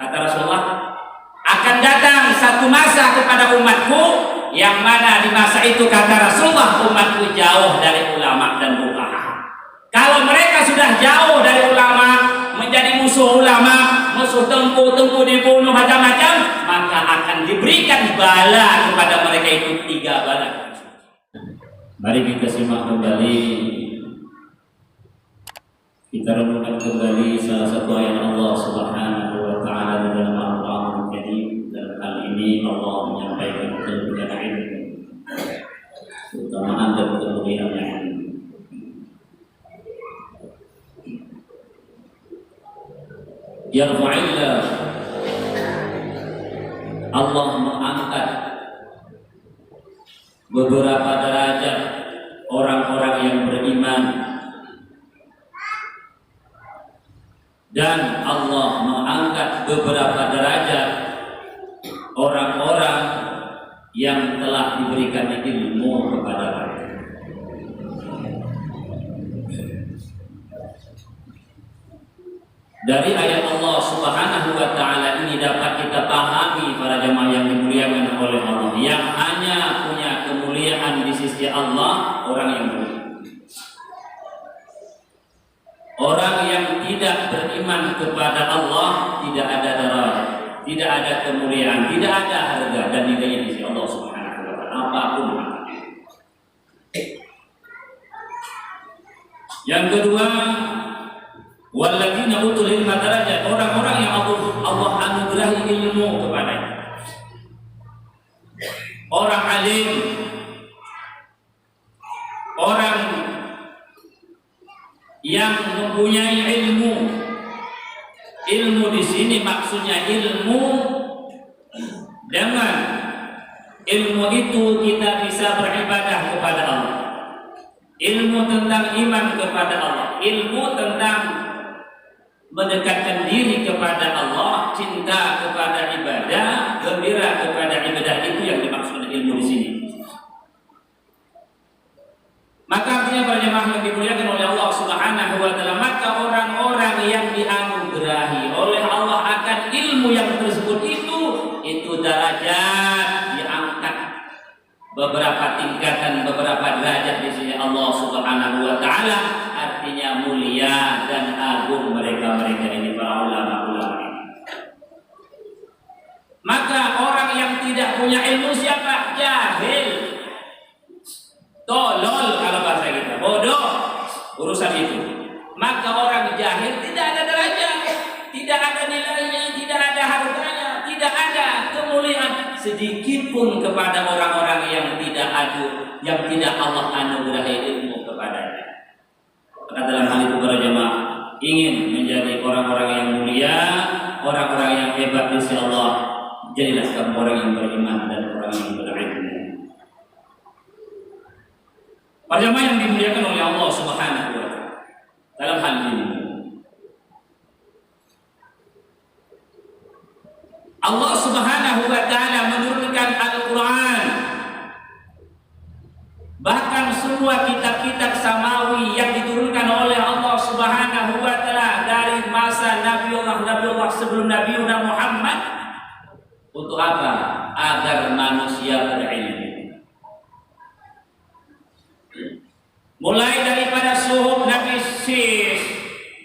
Kata Rasulullah, akan datang satu masa kepada umatku yang mana di masa itu kata Rasulullah umatku jauh dari ulama dan fuqaha. Kalau mereka sudah jauh dari ulama, menjadi musuh ulama, musuh tengku dibunuh macam-macam, maka akan diberikan bala kepada mereka itu 3 bala. Mari kita simak kembali, kita renungkan kembali salah satu ayat Allah Subhanahu wa taala dalam Al-Qur'an Al-Karim. Dalam hal ini Allah menyampaikan kemuliaan ilmu, keutamaan dan kemuliaan ilmu. Yarfa'illah, Allah mengangkat beberapa derajat orang-orang yang beriman, dan Allah mengangkat beberapa derajat orang-orang yang telah diberikan ilmu kepada mereka. Dari ayat Allah Subhanahu wa taala ini dapat kita pahami para jemaah yang dimuliakan oleh Allah, yang hanya punya kemuliaan di sisi Allah orang yang beriman. Orang yang tidak beriman kepada Allah tidak ada derajat, tidak ada kemuliaan, tidak ada harga dan nilainya di sisi Allah Subhanahu wa taala apapun. Yang kedua, walladzina utul ilma darajat, orang-orang yang Allah anugerahi ilmu kepadanya. Orang alim, orang yang mempunyai ilmu. Ilmu di sini maksudnya ilmu, dengan ilmu itu kita bisa beribadah kepada Allah. Ilmu tentang iman kepada Allah, ilmu tentang mendekatkan diri kepada Allah, cinta kepada ibadah, gembira kepada ibadah, itu yang dimaksud ilmu di sini. Maka artinya para jemaah yang dimuliakan oleh Allah Subhanahu wa taala, maka orang-orang yang dianugerahi oleh Allah akan ilmu yang tersebut itu derajat diangkat beberapa tingkatan, beberapa derajat di sini Allah Subhanahu wa taala, artinya mulia dan agung mereka ini para ulama-ulama ini. Maka orang yang tidak punya ilmu siapa? Jahil, tolol kalau bahasa kita, bodoh urusan itu. Maka orang jahil tidak ada derajat, tidak ada nilainya, tidak ada harganya, tidak ada kemuliaan sedikit pun kepada orang-orang yang tidak Allah anugerahi ilmu kepadanya. Maka dalam hal itu para jemaah ingin menjadi orang-orang yang mulia, orang-orang yang hebat di sisi Allah, jadilah kamu orang yang beriman dan orang yang berilmu. Para jemaah yang dimuliakan oleh Allah Subhanahu wa taala, dalam hal ini Allah Subhanahu wa taala menurunkan Al-Qur'an, bahkan semua kitab-kitab samawi yang diturunkan oleh Allah Subhanahu wa taala dari masa Nabiullah sebelum Nabiullah Muhammad, untuk apa? Agar manusia berilmu. Mulai daripada suhuf Nabi Sis,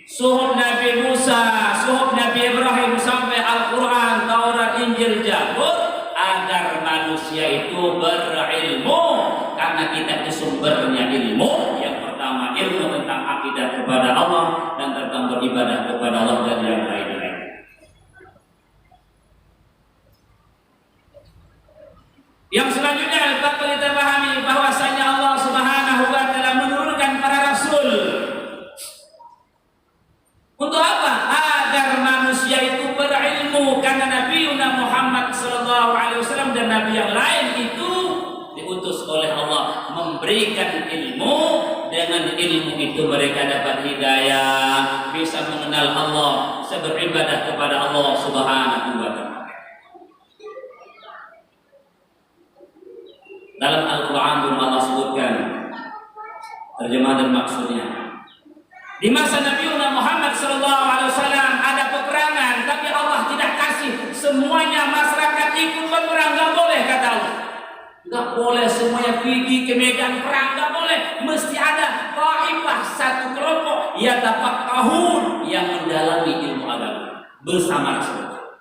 suhuf Nabi Musa, suhuf Nabi Ibrahim sampai Al-Quran, Taurat, Injil, Zabur, agar manusia itu berilmu. Karena kita itu sumbernya ilmu. Yang pertama ilmu tentang akidah kepada Allah dan tentang beribadah kepada Allah dan yang lain-lain. Yang selanjutnya dapat kita pahami bahwasanya Allah Subhanahu wa taala menurunkan para rasul. Untuk apa? Agar manusia itu berilmu, karena Nabi Muhammad SAW dan Nabi yang lain itu diutus oleh Allah memberikan ilmu. Dengan ilmu itu mereka dapat hidayah, bisa mengenal Allah, bisa beribadah kepada Allah Subhanahu wa taala. Dalam Al-Quran pun Allah sebutkan terjemahan dan maksudnya. Di masa Nabi Muhammad SAW ada peperangan, tapi Allah tidak kasih Gak boleh semuanya pergi ke medan perang, gak boleh. Mesti ada taifah, satu kelompok yang dapat tahun yang mendalami ilmu agama bersama Rasulullah.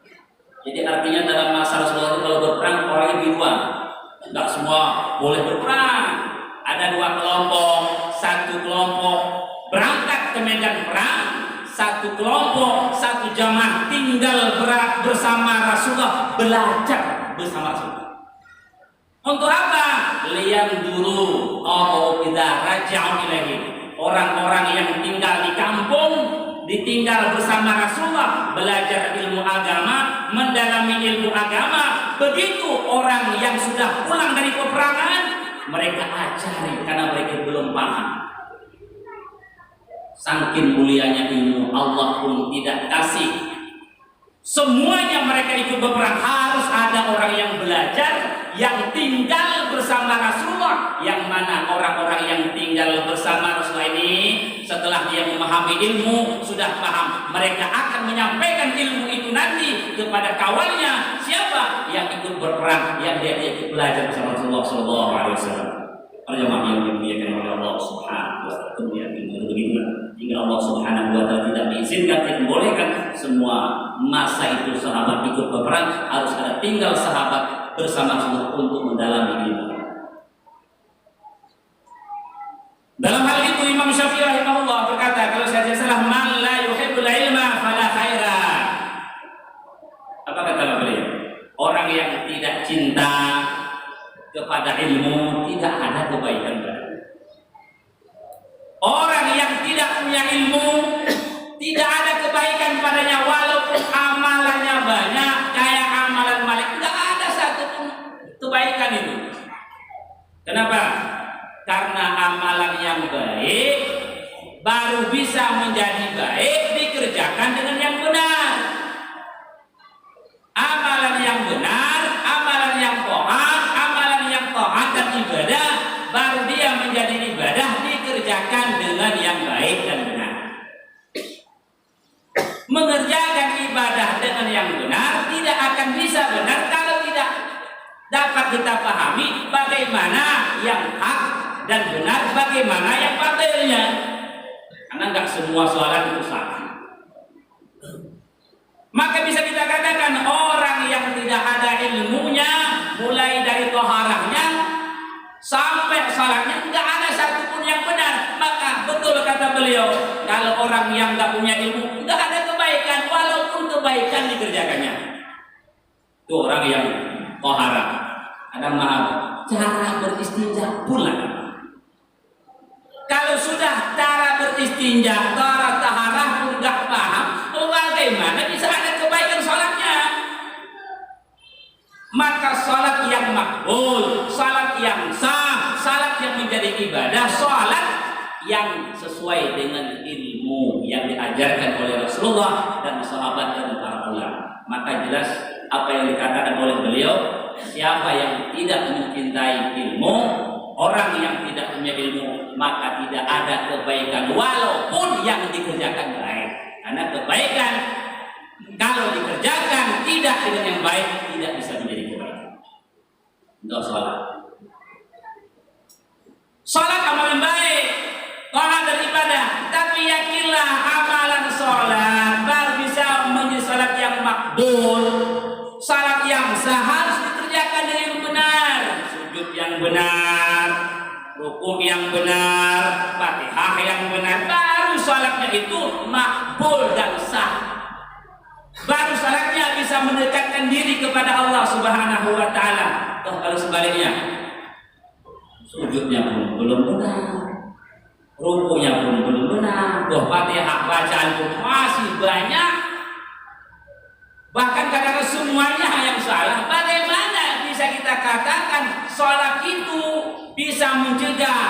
Jadi artinya dalam masa Rasulullah kalau berperang orangnya dua, gak semua boleh berperang. Ada dua kelompok, satu kelompok berangkat ke medan perang, satu kelompok, satu jamaah tinggal bersama Rasulullah, belajar bersama Rasulullah. Untuk apa? Lian dulu kita raja'u ilaihi. Orang-orang yang tinggal di kampung, ditinggal bersama Rasulullah, belajar ilmu agama, mendalami ilmu agama. Begitu orang yang sudah pulang dari peperangan, mereka ajari karena mereka belum paham. Saking mulianya ilmu, Allah pun tidak kasih semuanya mereka ikut berperang. Harus ada orang yang belajar, yang tinggal bersama Rasulullah. Yang mana orang-orang yang tinggal bersama Rasulullah ini, setelah dia memahami ilmu, sudah paham, mereka akan menyampaikan ilmu itu nanti kepada kawannya. Siapa yang ikut berperang, yang dia ikut belajar bersama Rasulullah Sallallahu Alaihi Wasallam. Para jemaah yang dimuliakan oleh Allah Subhanahu wa Ta'ala, kemudian begitulah. Jika Allah Subhanahu wa Ta'ala tidak mengizinkan, tidak membolehkan, semua masa itu sahabat ikut berperang, harus ada tinggal sahabat bersama Rasulullah untuk mendalami ilmu. Dalam hal itu Imam Syafi'i rahimahullah berkata, kalau saya salah, man la yuhibbul ilma fala khaira. Apa kata beliau? Orang yang tidak cinta kepada ilmu, tidak ada kebaikan baginya. Orang yang tidak punya ilmu, tidak ada kebaikan padanya, walaupun amalannya banyak, kayak amalan Malik, tidak ada satu pun kebaikan itu. Kenapa? Karena amalan yang baik baru bisa menjadi baik dikerjakan dengan yang benar. Amalan yang benar, amalan yang taat dan ibadah, baru dia menjadi ibadah dikerjakan dengan yang baik dan benar. Mengerjakan ibadah dengan yang benar tidak akan bisa benar kalau tidak dapat kita pahami bagaimana yang hak dan benar, bagaimana yang batilnya. Karena nggak semua sholat itu sama. Maka bisa kita katakan orang yang tidak ada ilmunya, mulai dari toharahnya sampai salatnya, nggak ada satupun yang benar. Maka betul kata beliau, kalau orang yang nggak punya ilmu, nggak ada kebaikan, walaupun kebaikan dikerjakannya. Itu orang yang toharah. Ada maaf, cara beristinja pula. Kalau sudah cara beristinja, cara taharah pun nggak paham, bagaimana bisa ada kebaikan sholatnya? Maka sholat yang makbul, sholat yang sah, sholat yang menjadi ibadah, sholat yang sesuai dengan ilmu yang diajarkan oleh Rasulullah dan sahabat dan para ulama. Maka jelas apa yang dikatakan oleh beliau, siapa yang tidak mencintai ilmu, orang yang tidak punya ilmu, maka tidak ada kebaikan walaupun yang dikerjakan baik. Karena kebaikan kalau dikerjakan tidak dengan yang baik, tidak bisa menjadi kebaikan. Untuk sholat, sholat amalan baik, taat dan ibadah. Tapi yakinlah amalan sholat baru bisa menjadi sholat yang makbul, sholat yang sah, harus dikerjakan dengan yang benar, sujud yang benar, rukuk yang benar, Fatihah yang benar, baru sholatnya itu makbul dan sah. Baru sholatnya bisa mendekatkan diri kepada Allah Subhanahu wa Ta'ala. Kalau sebaliknya, sujudnya pun belum benar, rukuknya pun belum benar, Fatihah bacaan pun masih banyak, bahkan kadang semuanya yang salah. Bagaimana bisa kita katakan sholat itu bisa mencegah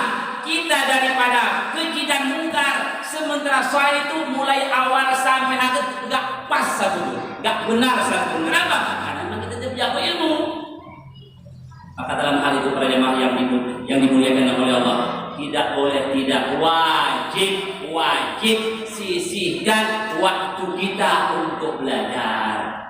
kita daripada keji dan mungkar, sementara sholat itu mulai awal sampai akhir nggak pas satu, nggak benar satu. Kenapa? Karena memang kita tidak punya ilmu. Maka dalam hal itu para jemaah yang dimuliakan oleh Allah, tidak boleh, tidak wajib sisihkan waktu kita untuk belajar.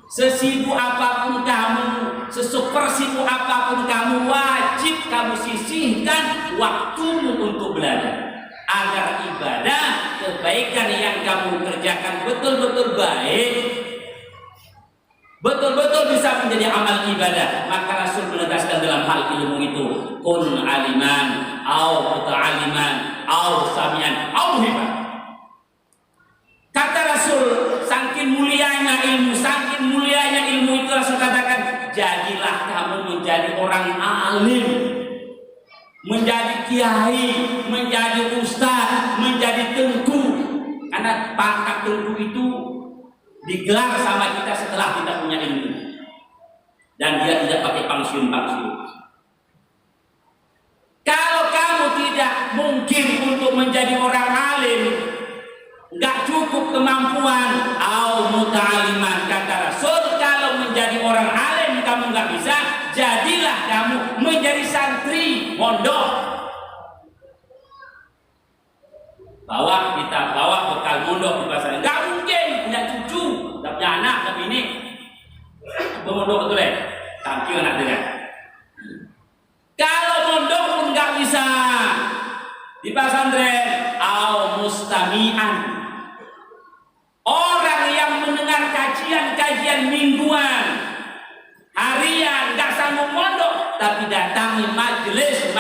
Sesibuk apapun kamu, sesupersibuk apapun kamu, wajib kamu sisihkan waktumu untuk belajar, agar ibadah kebaikan yang kamu kerjakan betul-betul baik, betul-betul bisa menjadi amal ibadah. Maka Rasul menegaskan dalam hal ilmu itu, kun aliman au muta'aliman au samian au himan. Kata Rasul, saking mulianya ilmu, saking mulianya ilmu itu Rasul katakan, jadilah kamu menjadi orang alim, menjadi kiai, menjadi ustaz, menjadi tengku. Karena pangkat tengku itu digelar sama kita setelah kita punya ilmu, dan dia tidak pakai pangsiun-pangsiun. Kalau kamu tidak mungkin untuk menjadi orang alim, nggak cukup kemampuan, au muta'aliman, kata Rasul, kalau menjadi orang alim kamu nggak bisa, jadilah kamu menjadi santri mondok. Kita bawa bekal mondok di pasar. Nggak mungkin punya cucu, nggak punya anak, tapi ini mondok betul ya, tapi anak dia. Kalau mondok pun nggak bisa di pesantren, au mustami'an, orang yang mendengar kajian-kajian mingguan, harian, nggak sanggup mondok, tapi datangi majelis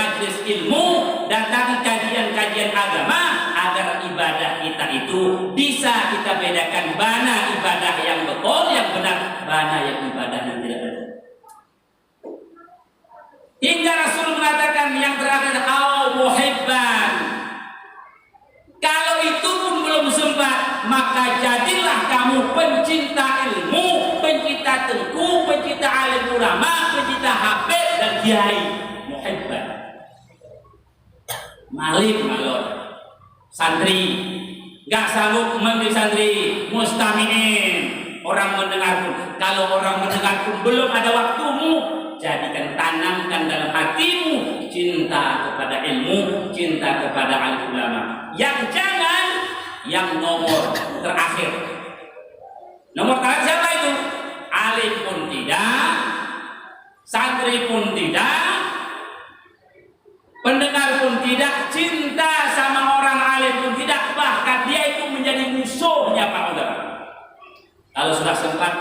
ilmu, datangi kajian-kajian agama, agar ibadah kita itu bisa kita bedakan mana ibadah yang betul, yang benar, mana yang ibadah yang tidak betul. Hingga Rasul mengatakan yang terakhir, au muhibban. Kalau itu pun belum sempat, maka jadilah kamu pencinta ilmu, pencinta tengku, pencinta alim ulama, pencinta habib dan kiai. Muhibban, malik malor, santri, gak sanggup menjadi santri, mustami'in, orang mendengar pun. Kalau orang mendengar pun belum ada waktumu, jadikan, tanamkan dalam hatimu cinta kepada ilmu, cinta kepada alim ulama. Yang jangan yang nomor terakhir. Nomor terakhir siapa itu? Alim pun tidak, santri pun tidak, pendengar pun tidak, cinta sama orang alim pun tidak, bahkan dia itu menjadi musuhnya para ulama. Kalau sudah sempat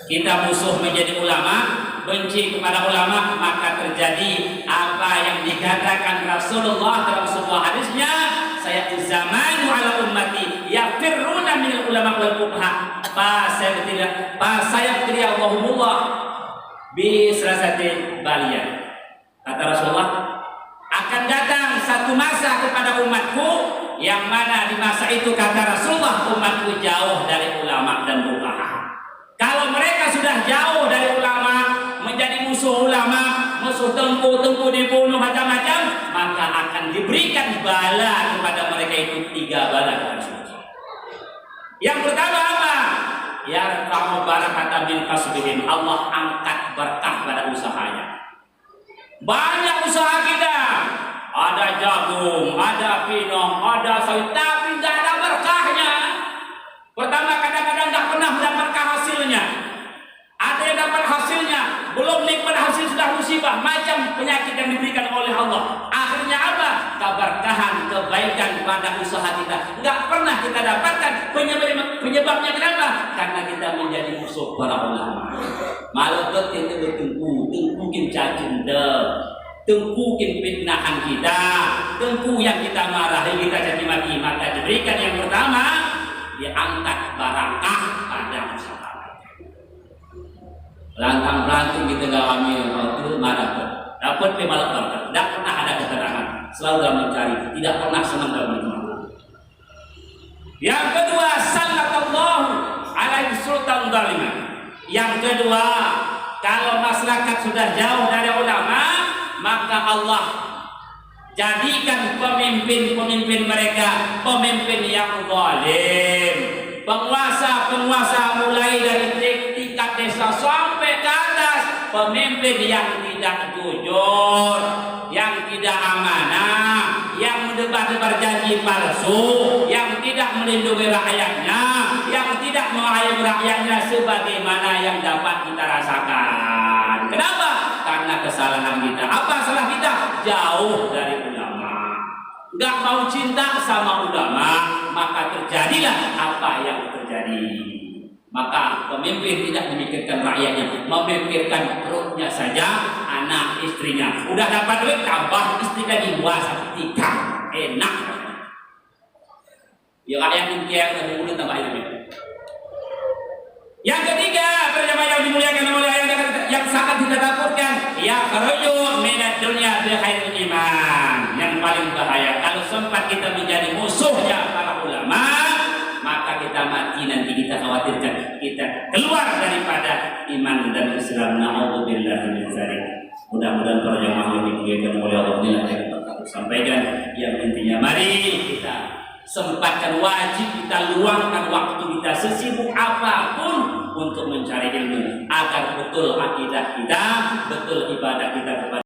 kita musuh menjadi ulama, benci kepada ulama, maka terjadi apa yang dikatakan Rasulullah dalam sebuah hadisnya, saya zamanu ala ummati yafirruna minal ulama wal fuqaha saya Allahumullah bi sirasati baliyan. Kata Rasulullah, akan datang satu masa kepada umatku yang mana di masa itu, kata Rasulullah, umatku jauh dari ulama dan fuqaha. Kalau mereka sudah jauh dari ulama, menjadi musuh ulama, musuh tengku dibunuh macam-macam, maka akan diberikan bala kepada mereka itu 3 bala. Yang pertama apa? Yarfa'u barakatan min kasbihim, Allah angkat berkah pada usahanya. Banyak usaha kita, ada jagung, ada pinong, ada sawit, tapi nggak ada berkahnya. Pertama, kadang-kadang nggak pernah mendapatkan hasilnya. Ada yang dapat hasilnya, belum nikmat hasil sudah musibah, macam penyakit yang diberikan oleh Allah. Akhirnya apa? Keberkahan, kebaikan pada usaha kita nggak pernah kita dapatkan. Penyebabnya kenapa? Karena kita menjadi musuh para ulama. Malah betul tengkukin cacing tengkukin fitnahan kita, tengku yang kita marahi, kita jadi mati. Maka diberikan yang pertama, diangkat barakah pada usaha. Lantang-lantung kita galami itu marah, dapat pemalak berkat, tidak pernah ada keterangan, selalu dalam mencari, tidak pernah senang dalam mencari. Yang kedua, sallallahu alaihi sultan zalimah. Yang kedua, kalau masyarakat sudah jauh dari ulama, maka Allah jadikan pemimpin mereka pemimpin yang zalim, penguasa mulai dari tingkat desa sampai ke atas, pemimpin yang tidak jujur, yang tidak amanah, yang mendebar-debar janji palsu, yang tidak melindungi rakyatnya, yang tidak tidak mengayomi rakyatnya sebagaimana yang dapat kita rasakan. Kenapa? Karena kesalahan kita. Apa salah kita? Jauh dari ulama. Nggak mau cinta sama ulama, maka terjadilah apa yang terjadi. Maka pemimpin tidak memikirkan rakyatnya, memikirkan perutnya saja, anak istrinya. Udah dapat duit, tambah istri lagi, wah tiga, enak. Ya rakyat mungkin dan mulut tambah itu. Yang ketiga, berjamaah yang dimuliakan oleh yang sangat kita takutkan, ya kharuju minad dunya bi khairil iman. Yang paling bahaya kalau sempat kita menjadi musuhnya para ulama, maka kita mati nanti, kita khawatirkan kita keluar daripada iman dan Islam. Na'udzubillah min dzalik. Mudah-mudahan para jamaah yang dimuliakan oleh Allah sampaikan yang intinya, mari kita sempatkan, wajib kita luangkan waktu kita sesibuk apapun untuk mencari ilmu agar betul akidah kita